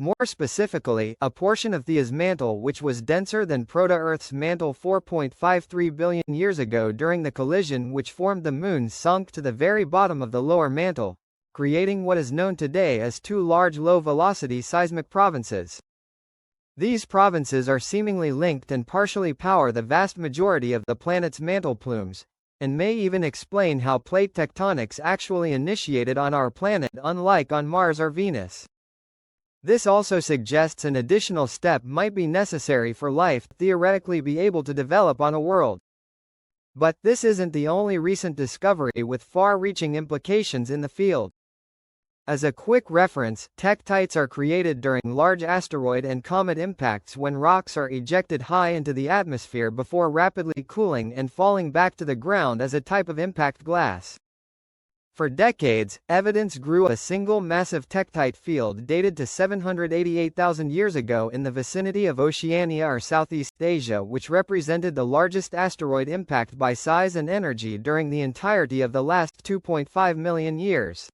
More specifically, a portion of Thea's mantle which was denser than Proto-Earth's mantle 4.53 billion years ago during the collision which formed the Moon sunk to the very bottom of the lower mantle, creating what is known today as two large low-velocity seismic provinces. These provinces are seemingly linked and partially power the vast majority of the planet's mantle plumes, and may even explain how plate tectonics actually initiated on our planet unlike on Mars or Venus. This also suggests an additional step might be necessary for life to theoretically be able to develop on a world. But this isn't the only recent discovery with far-reaching implications in the field. As a quick reference, tektites are created during large asteroid and comet impacts when rocks are ejected high into the atmosphere before rapidly cooling and falling back to the ground as a type of impact glass. For decades, evidence grew of a single massive tektite field dated to 788,000 years ago in the vicinity of Oceania or Southeast Asia, which represented the largest asteroid impact by size and energy during the entirety of the last 2.5 million years.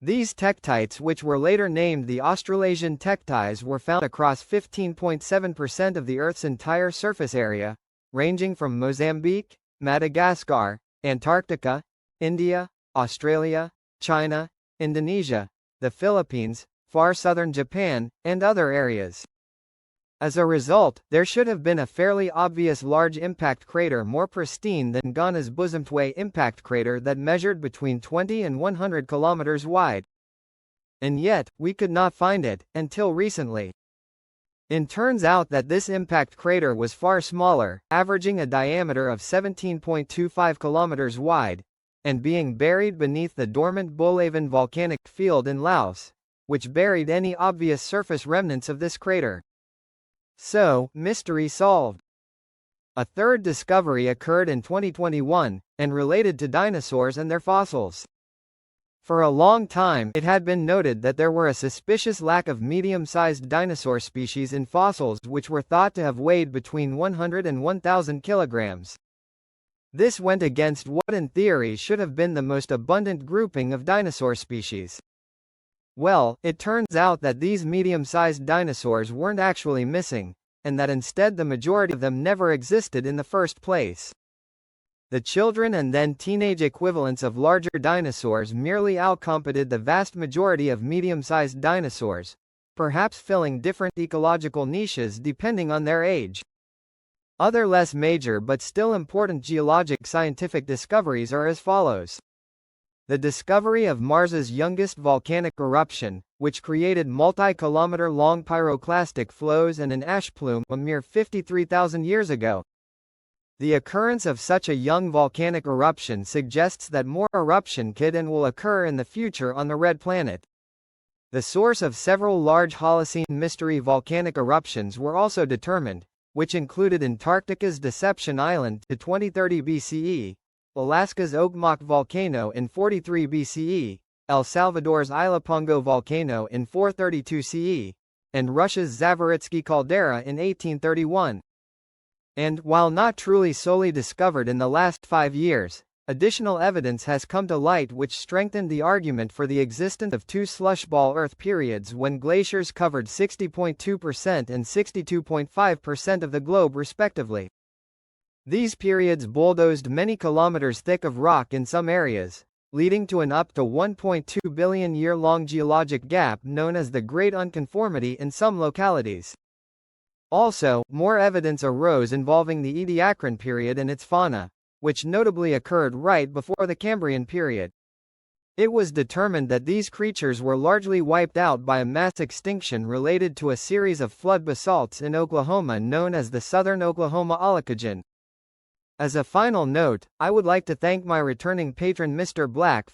These tektites, which were later named the Australasian tektites, were found across 15.7% of the Earth's entire surface area, ranging from Mozambique, Madagascar, Antarctica, India, Australia, China, Indonesia, the Philippines, far southern Japan, and other areas. As a result, there should have been a fairly obvious large impact crater more pristine than Ghana's Bosumtwi impact crater that measured between 20 and 100 kilometers wide. And yet, we could not find it, until recently. It turns out that this impact crater was far smaller, averaging a diameter of 17.25 kilometers wide, and being buried beneath the dormant Bolaven volcanic field in Laos, which buried any obvious surface remnants of this crater. So, mystery solved. A third discovery occurred in 2021, and related to dinosaurs and their fossils. For a long time, it had been noted that there were a suspicious lack of medium-sized dinosaur species in fossils which were thought to have weighed between 100 and 1,000 kilograms. This went against what in theory should have been the most abundant grouping of dinosaur species. Well, it turns out that these medium-sized dinosaurs weren't actually missing, and that instead the majority of them never existed in the first place. The children and then teenage equivalents of larger dinosaurs merely outcompeted the vast majority of medium-sized dinosaurs, perhaps filling different ecological niches depending on their age. Other less major but still important geologic scientific discoveries are as follows. The discovery of Mars's youngest volcanic eruption, which created multi-kilometer-long pyroclastic flows and an ash plume a mere 53,000 years ago. The occurrence of such a young volcanic eruption suggests that more eruption could and will occur in the future on the Red Planet. The source of several large Holocene mystery volcanic eruptions were also determined, which included Antarctica's Deception Island to 2030 BCE, Alaska's Okmok volcano in 43 BCE, El Salvador's Ilopango volcano in 432 CE, and Russia's Zavoritsky caldera in 1831. And, while not truly solely discovered in the last 5 years, additional evidence has come to light which strengthened the argument for the existence of two slushball Earth periods when glaciers covered 60.2% and 62.5% of the globe respectively. These periods bulldozed many kilometers thick of rock in some areas, leading to an up to 1.2 billion year-long geologic gap known as the Great Unconformity in some localities. Also, more evidence arose involving the Ediacaran period and its fauna, which notably occurred right before the Cambrian period. It was determined that these creatures were largely wiped out by a mass extinction related to a series of flood basalts in Oklahoma known as the Southern Oklahoma Olicogen. As a final note, I would like to thank my returning patron Mr. Black